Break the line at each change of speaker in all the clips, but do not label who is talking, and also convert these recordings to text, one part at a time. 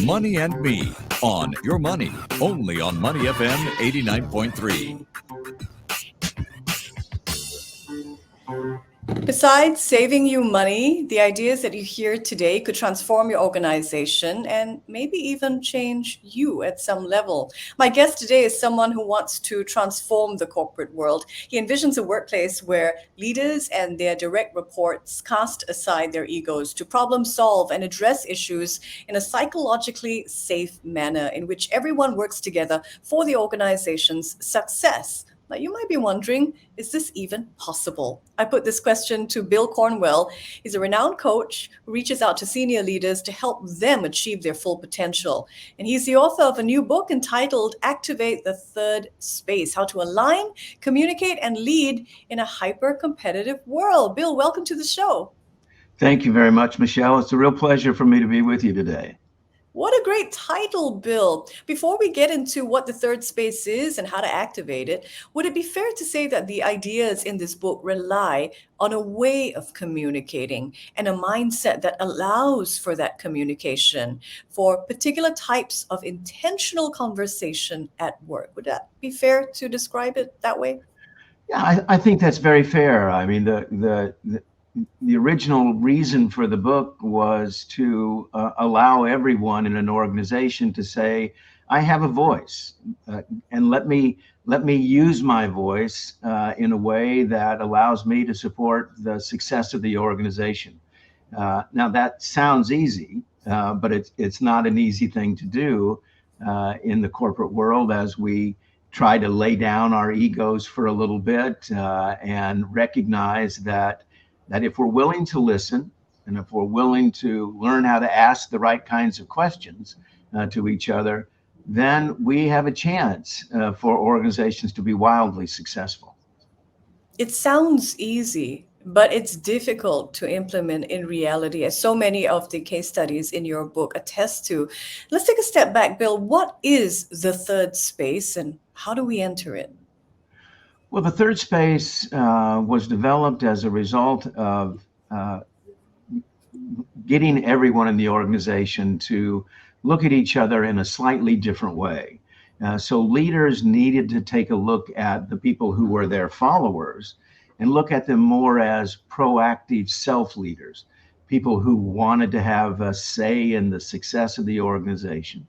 Money and Me on Your Money, only on Money FM 89.3.
Besides saving you money, the ideas that you hear today could transform your organization and maybe even change you at some level. My guest today is someone who wants to transform the corporate world. He envisions a workplace where leaders and their direct reports cast aside their egos to problem solve and address issues in a psychologically safe manner in which everyone works together for the organization's success. Now, you might be wondering, is this even possible? I put this question to Bill Cornwell. He's a renowned coach who reaches out to senior leaders to help them achieve their full potential. And he's the author of a new book entitled Activate the Third Space: How to Align, Communicate, and Lead in a Hyper-Competitive World. Bill, welcome to the show.
Thank you very much, Michelle. It's a real pleasure for me to be with you today.
What a great title, Bill. Before we get into what the third space is and how to activate it, would it be fair to say that the ideas in this book rely on a way of communicating and a mindset that allows for that communication for particular types of intentional conversation at work? Would that be fair to describe it that way?
Yeah, I think that's very fair. I mean, the original reason for the book was to allow everyone in an organization to say, I have a voice, and let me use my voice in a way that allows me to support the success of the organization. Now that sounds easy, but it's not an easy thing to do in the corporate world, as we try to lay down our egos for a little bit and recognize that if we're willing to listen, and if we're willing to learn how to ask the right kinds of questions to each other, then we have a chance for organizations to be wildly successful.
It sounds easy, but it's difficult to implement in reality, as so many of the case studies in your book attest to. Let's take a step back, Bill. What is the third space and how do we enter it?
Well, the third space was developed as a result of getting everyone in the organization to look at each other in a slightly different way. So leaders needed to take a look at the people who were their followers and look at them more as proactive self-leaders, people who wanted to have a say in the success of the organization.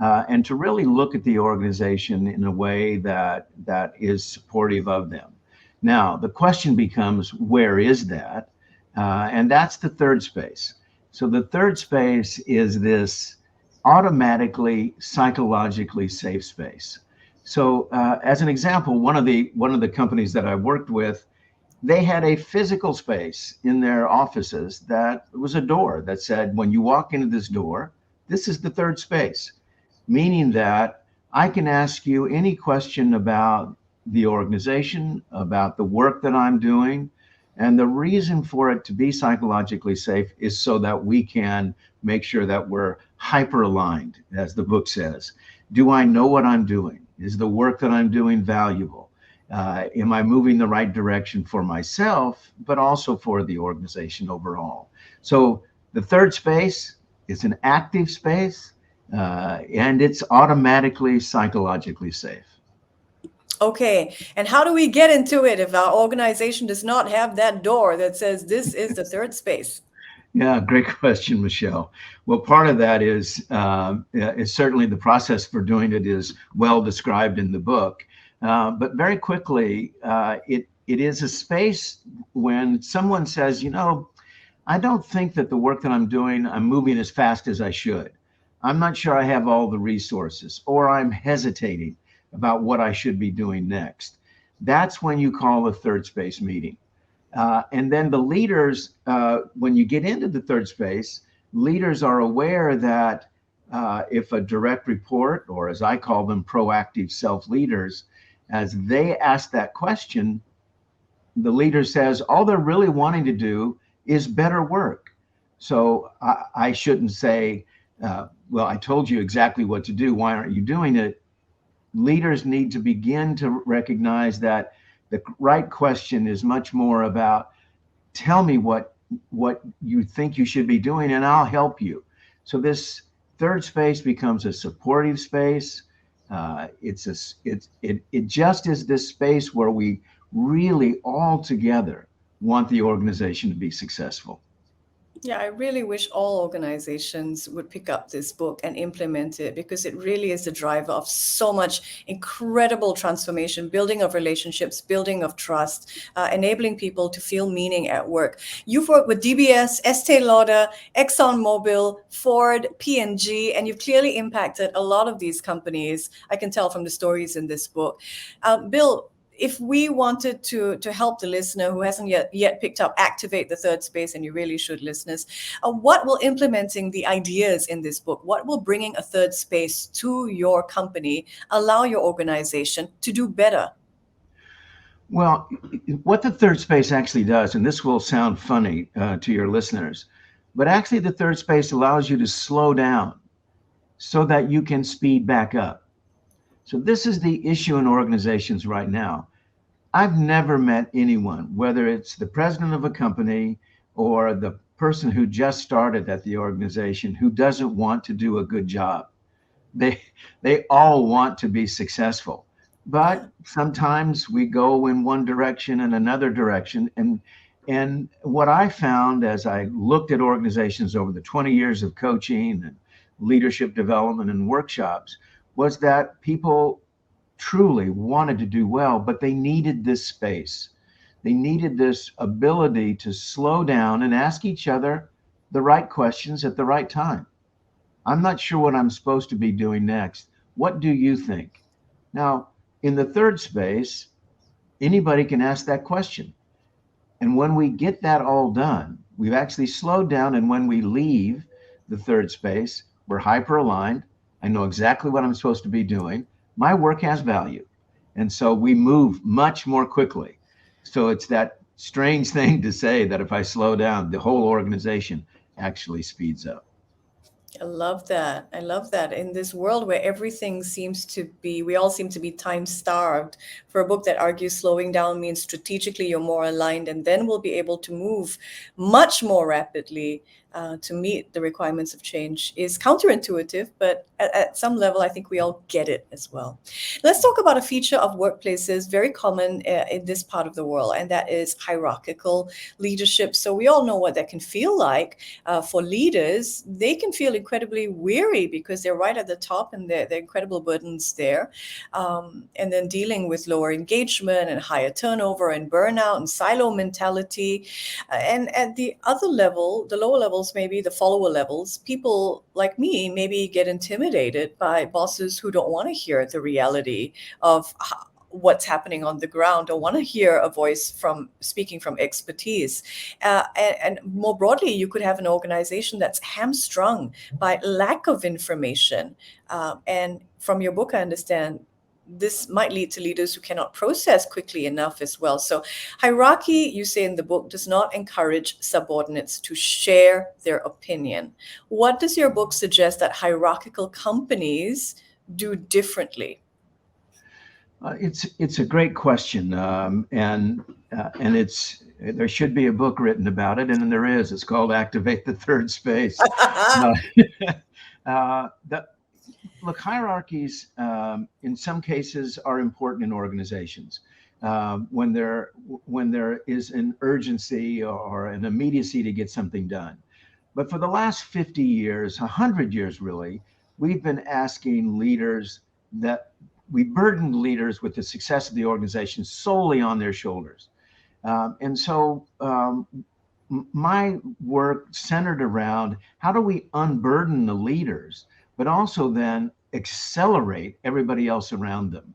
And to really look at the organization in a way that is supportive of them. Now, the question becomes, where is that? And that's the third space. So the third space is this automatically psychologically safe space. So as an example, one of the companies that I worked with, they had a physical space in their offices that was a door that said, when you walk into this door, this is the third space. Meaning that I can ask you any question about the organization, about the work that I'm doing. And the reason for it to be psychologically safe is so that we can make sure that we're hyper aligned, as the book says. Do I know what I'm doing? Is the work that I'm doing valuable? Am I moving the right direction for myself, but also for the organization overall? So the third space is an active space. And it's automatically psychologically safe.
Okay, and how do we get into it if our organization does not have that door that says this is the third space?
Yeah, great question, Michelle. Well, part of that is certainly the process for doing it is well described in the book. But very quickly, it is a space when someone says, I don't think that the work that I'm doing, I'm moving as fast as I should. I'm not sure I have all the resources, or I'm hesitating about what I should be doing next. That's when you call a third space meeting. And then the leaders, when you get into the third space, leaders are aware that if a direct report, or as I call them, proactive self-leaders, as they ask that question, the leader says, all they're really wanting to do is better work. So I shouldn't say, well, I told you exactly what to do. Why aren't you doing it? Leaders need to begin to recognize that the right question is much more about, tell me what you think you should be doing and I'll help you. So this Third space becomes a supportive space. It just is this space where we really all together want the organization to be successful.
Yeah, I really wish all organizations would pick up this book and implement it because it really is the driver of so much incredible transformation, building of relationships, building of trust, enabling people to feel meaning at work. You've worked with DBS, Estee Lauder, ExxonMobil, Ford, P&G, and you've clearly impacted a lot of these companies. I can tell from the stories in this book. Bill, if we wanted to help the listener who hasn't yet picked up Activate the Third Space, and you really should, listeners, what will implementing the ideas in this book, what will bringing a third space to your company allow your organization to do better?
Well, what the third space actually does, and this will sound funny to your listeners, but actually the third space allows you to slow down so that you can speed back up. So this is the issue in organizations right now. I've never met anyone, whether it's the president of a company or the person who just started at the organization, who doesn't want to do a good job. They they all want to be successful.
Yeah.
But sometimes we go in one direction and another direction. And what I found as I looked at organizations over the 20 years of coaching and leadership development and workshops was that people truly wanted to do well, but they needed this space. They needed this ability to slow down and ask each other the right questions at the right time. I'm not sure what I'm supposed to be doing next. What do you think? Now, in the third space, anybody can ask that question. And when we get that all done, we've actually slowed down. And when we leave the third space, we're hyper aligned. I know exactly what I'm supposed to be doing. My work has value. And so we move much more quickly. So it's that strange thing to say that if I slow down, the whole organization actually speeds up.
I love that. I love that. In this world where everything seems to be, we all seem to be time starved, for a book that argues slowing down means strategically you're more aligned and then we'll be able to move much more rapidly to meet the requirements of change is counterintuitive, but at some level, I think we all get it as well. Let's talk about a feature of workplaces very common in this part of the world, and that is hierarchical leadership. So we all know what that can feel like for leaders. They can feel incredibly weary because they're right at the top and there are incredible burdens there. And then dealing with lower engagement and higher turnover and burnout and silo mentality. And at the other level, the lower levels, maybe the follower levels, people like me maybe get intimidated by bosses who don't want to hear the reality of what's happening on the ground or want to hear a voice from speaking from expertise. And more broadly, you could have an organization that's hamstrung by lack of information. And from your book, I understand this might lead to leaders who cannot process quickly enough as well. So hierarchy, you say in the book, does not encourage subordinates to share their opinion. What does your book suggest that hierarchical companies do differently?
It's a great question, and it's there should be a book written about it, and there is. It's called Activate the Third Space. The Look, hierarchies in some cases are important in organizations when there is an urgency or an immediacy to get something done. But for the last 50 years, 100 years really, we've been asking leaders that we burdened leaders with the success of the organization solely on their shoulders. And so my work centered around how do we unburden the leaders, but also then accelerate everybody else around them.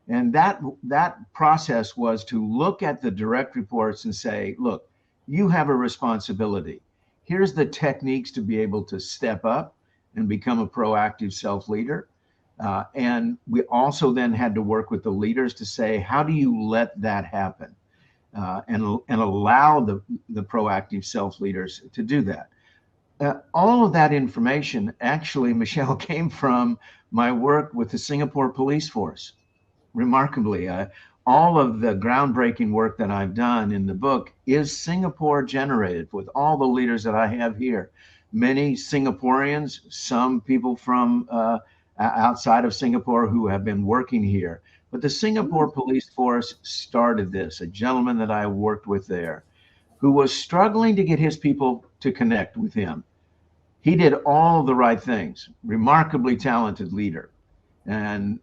And that process was to look at the direct reports and say, look, you have a responsibility. Here's the techniques to be able to step up and become a proactive self-leader. And we also then had to work with the leaders to say, how do you let that happen? And allow the proactive self-leaders to do that. All of that information actually, Michelle, came from my work with the Singapore police force. Remarkably, all of the groundbreaking work that I've done in the book is Singapore generated with all the leaders that I have here. many Singaporeans, some people from outside of Singapore who have been working here. But the Singapore police force started this, a gentleman that I worked with there who was struggling to get his people to connect with him. He did all the right things, remarkably talented leader, and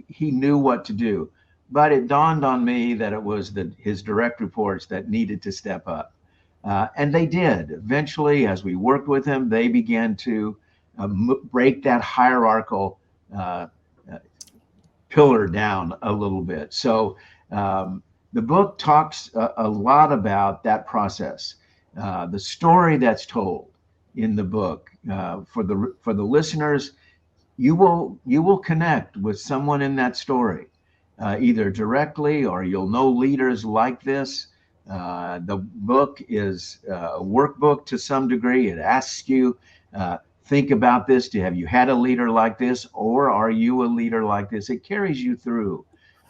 he knew what to do. But it dawned on me that it was his direct reports that needed to step up. And they did. Eventually, as we worked with him, they began to break that hierarchical pillar down a little bit. So the book talks a lot about that process. The story that's told in the book for the listeners, you will connect with someone in that story, either directly or you'll know leaders like this. The book is a workbook to some degree. It asks you, think about this. Have you had a leader like this, or are you a leader like this? It carries you through,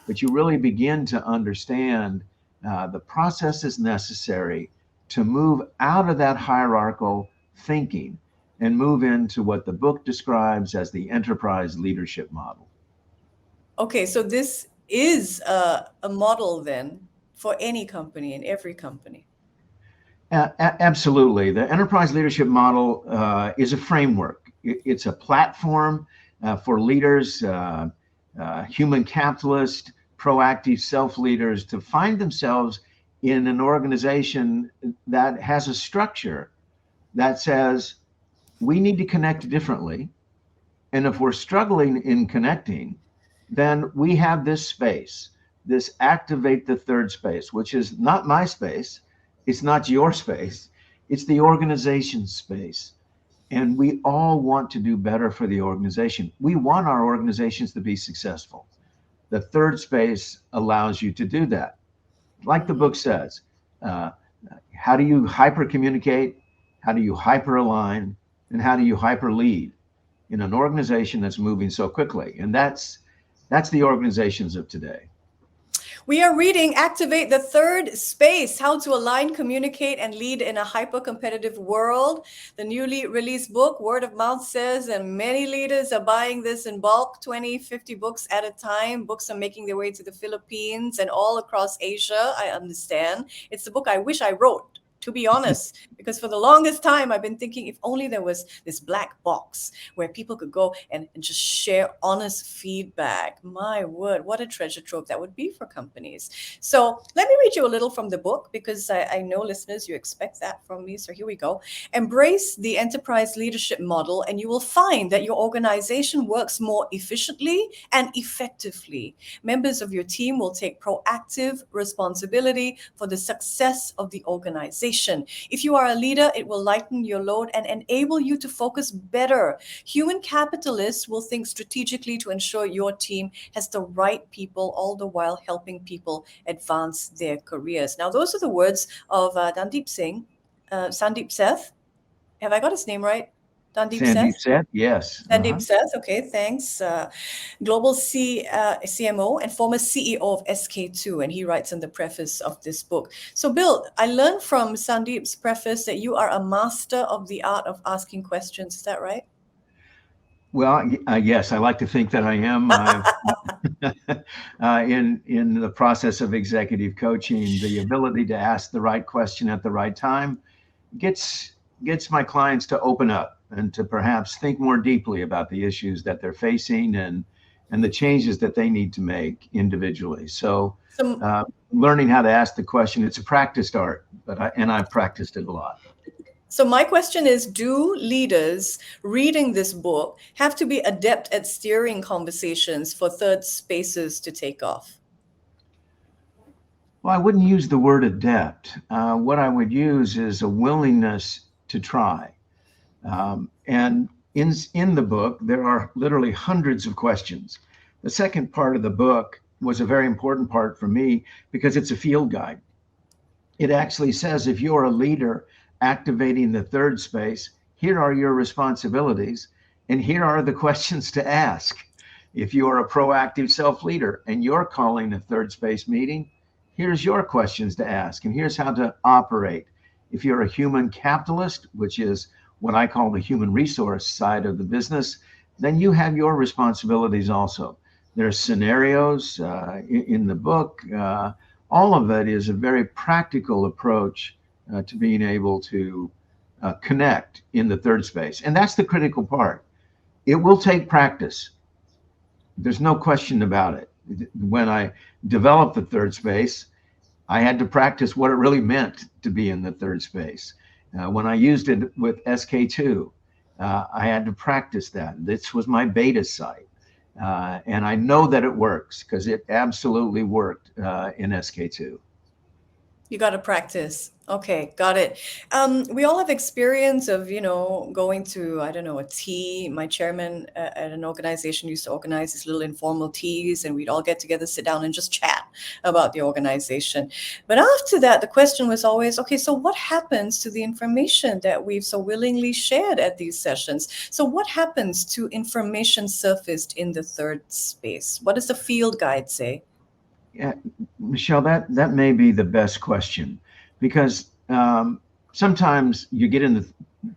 but you really begin to understand the processes necessary to move out of that hierarchical thinking and move into what the book describes as the enterprise leadership model.
Okay, so this is a model then for any company and every company.
Absolutely. The enterprise leadership model is a framework. It's a platform for leaders, human capitalists, proactive self-leaders to find themselves in an organization that has a structure that says we need to connect differently. And if we're struggling in connecting, then we have this space, this activate the third space, which is not my space. It's not your space. It's the organization's space. And we all want to do better for the organization. We want our organizations to be successful. The third space allows you to do that. Like the book says, how do you hyper communicate? How do you hyper align? And how do you hyper lead in an organization that's moving so quickly? And that's the organizations of today.
We are reading Activate the Third Space, How to Align, Communicate, and Lead in a Hyper-Competitive World. The newly released book, word of mouth says, and many leaders are buying this in bulk, 20, 50 books at a time. Books are making their way to the Philippines and all across Asia, I understand. It's the book I wish I wrote, to be honest, because for the longest time, I've been thinking if only there was this black box where people could go and just share honest feedback. My word, what a treasure trove that would be for companies. So let me read you a little from the book, because I know, listeners, you expect that from me. So here we go. Embrace the enterprise leadership model, and you will find that your organization works more efficiently and effectively. Members of your team will take proactive responsibility for the success of the organization. If you are a leader, it will lighten your load and enable you to focus better. Human capitalists will think strategically to ensure your team has the right people, all the while helping people advance their careers. Now, those are the words of Sandeep Seth. Have I got his name right?
Sandeep Seth, yes.
Sandeep Seth, okay, thanks. Global CMO and former CEO of SK2, and he writes in the preface of this book. So, Bill, I learned from Sandeep's preface that you are a master of the art of asking questions. Is that right?
Well, yes, I like to think that I am. In the process of executive coaching, the ability to ask the right question at the right time gets my clients to open up and to perhaps think more deeply about the issues that they're facing and the changes that they need to make individually. So learning how to ask the question, it's a practiced art, but I've practiced it a lot.
So my question is, do leaders reading this book have to be adept at steering conversations for third spaces to take off?
Well, I wouldn't use the word adept. What I would use is a willingness to try. And in the book, there are literally hundreds of questions. The second part of the book was a very important part for me because it's a field guide. It actually says, if you're a leader activating the third space, here are your responsibilities, and here are the questions to ask. If you are a proactive self-leader and you're calling a third space meeting, here's your questions to ask, and here's how to operate. If you're a human capitalist, which is what I call the human resource side of the business, then you have your responsibilities also. There are scenarios in the book. All of it is a very practical approach to being able to connect in the third space. And that's the critical part. It will take practice. There's no question about it. When I developed the third space, I had to practice what it really meant to be in the third space. When I used it with SK2, I had to practice that. This was my beta site. And I know that it works because it absolutely worked in SK2.
You got to practice. Okay, got it. We all have experience of, going to, I don't know, a tea. My chairman at an organization used to organize these little informal teas, and we'd all get together, sit down, and just chat about the organization. But after that, the question was always, okay, so what happens to the information that we've so willingly shared at these sessions? So what happens to information surfaced in the third space? What does the field guide say?
Yeah, Michelle, that may be the best question, because sometimes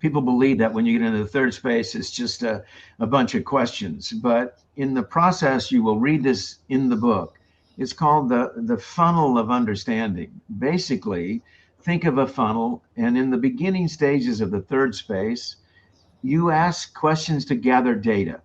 people believe that when you get into the third space, it's just a bunch of questions. But in the process, you will read this in the book. It's called the funnel of understanding. Basically, think of a funnel, and in the beginning stages of the third space, you ask questions to gather data.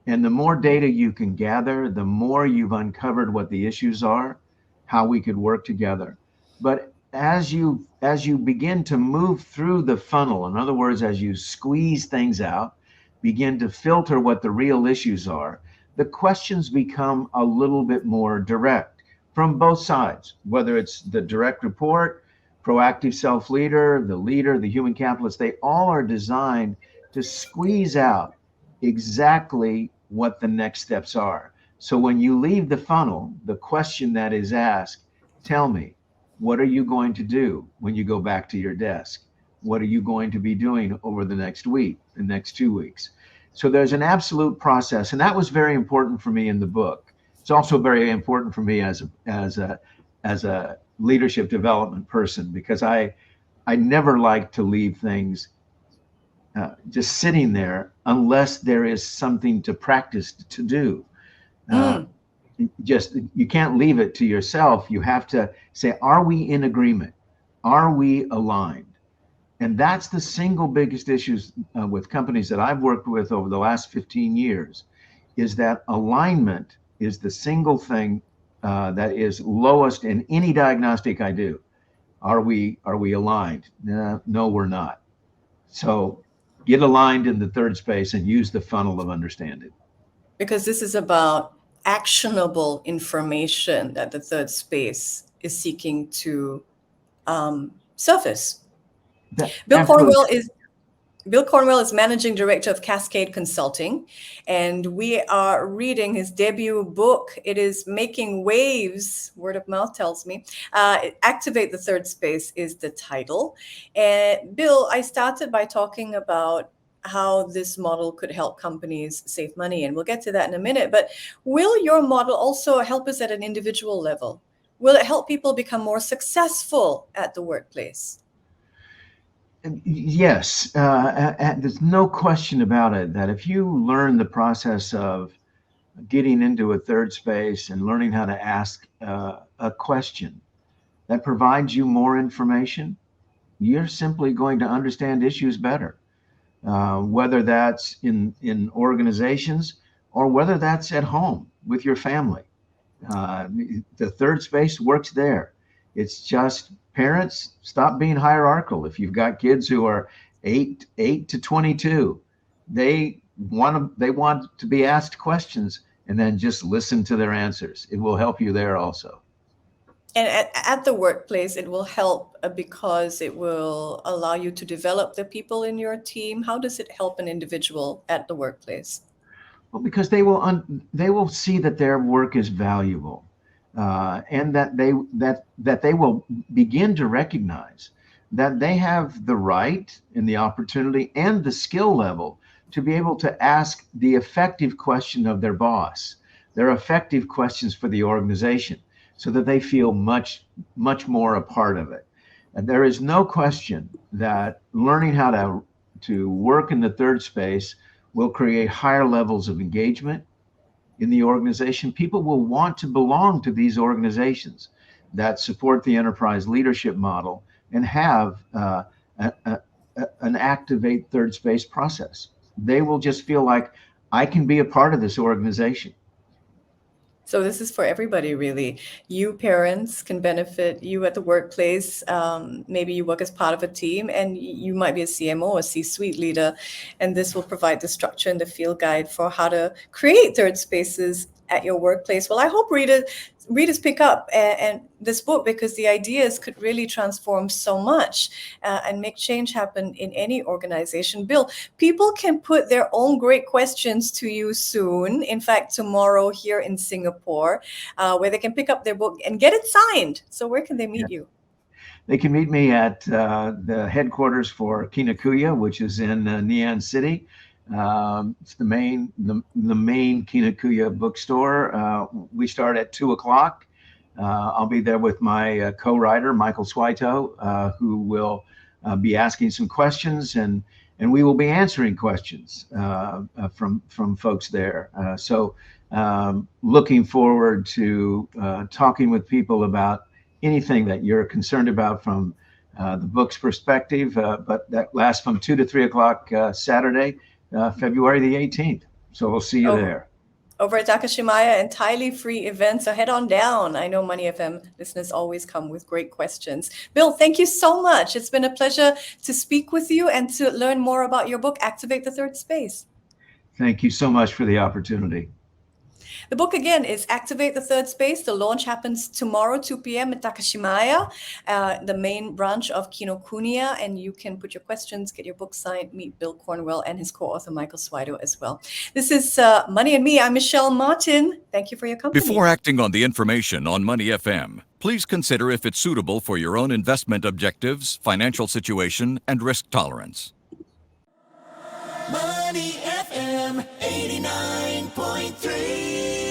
And the more data you can gather, the more you've uncovered what the issues are, how we could work together. But as you begin to move through the funnel, in other words, as you squeeze things out, begin to filter what the real issues are, the questions become a little bit more direct from both sides, whether it's the direct report, proactive self-leader, the leader, the human capitalist. They all are designed to squeeze out exactly what the next steps are. So when you leave the funnel, the question that is asked, tell me, what are you going to do when you go back to your desk? What are you going to be doing over the next week, the next 2 weeks? So there's an absolute process, and that was very important for me in the book. It's also very important for me as a leadership development person, because I never like to leave things just sitting there unless there is something to practice to do. You can't leave it to yourself. You have to say, are we in agreement? Are we aligned? And that's the single biggest issues with companies that I've worked with over the last 15 years, is that alignment is the single thing that is lowest in any diagnostic I do. Are we aligned? No, we're not. So get aligned in the third space and use the funnel of understanding.
Because this is about actionable information that the third space is seeking to surface. Bill Cornwell is managing director of Cascade Consulting, and we are reading his debut book. It is making waves, word of mouth tells me. Activate the Third Space is the title. And Bill, I started by talking about how this model could help companies save money, and we'll get to that in a minute. But will your model also help us at an individual level? Will it help people become more successful at the workplace?
Yes, there's no question about it that if you learn the process of getting into a third space and learning how to ask a question that provides you more information, you're simply going to understand issues better, whether that's in organizations or whether that's at home with your family. The third space works there. It's just, parents, stop being hierarchical. If you've got kids who are 8 to 22, they want to be asked questions, and then just listen to their answers. It will help you there also.
And at the workplace, it will help because it will allow you to develop the people in your team. How does it help an individual at the workplace?
Well, because they will see that their work is valuable. And that they will begin to recognize that they have the right and the opportunity and the skill level to be able to ask the effective question of their boss, their effective questions for the organization, so that they feel much more a part of it. And there is no question that learning how to to work in the third space will create higher levels of engagement in the organization. People will want to belong to these organizations that support the enterprise leadership model and have an activate third space process. They will just feel like I can be a part of this organization.
So this is for everybody, really. You parents can benefit. You at the workplace, maybe you work as part of a team, and you might be a CMO, a C-suite leader, and this will provide the structure and the field guide for how to create third spaces at your workplace. Well, I hope readers pick up and this book, because the ideas could really transform so much and make change happen in any organization. Bill, people can put their own great questions to you soon. In fact, tomorrow here in Singapore, where they can pick up their book and get it signed. So where can they meet you?
They can meet me at the headquarters for Kinakuya, which is in Nian City. It's the main Kinakuya bookstore. We start at 2:00. I'll be there with my co-writer, Michael Swaito, who will be asking some questions, and we will be answering questions from folks there. So looking forward to talking with people about anything that you're concerned about from the book's perspective, but that lasts from 2 to 3 o'clock Saturday, February the 18th. So we'll see you there.
Over at Takashimaya, entirely free event. So head on down. I know Money FM listeners always come with great questions. Bill, thank you so much. It's been a pleasure to speak with you and to learn more about your book, Activate the Third Space.
Thank you so much for the opportunity.
The book, again, is Activate the Third Space. The launch happens tomorrow, 2 p.m. at Takashimaya, the main branch of Kinokuniya. And you can put your questions, get your book signed, meet Bill Cornwell and his co-author, Michael Swaito, as well. This is Money and Me. I'm Michelle Martin. Thank you for your company.
Before acting on the information on Money FM, please consider if it's suitable for your own investment objectives, financial situation, and risk tolerance.
Money FM 89.3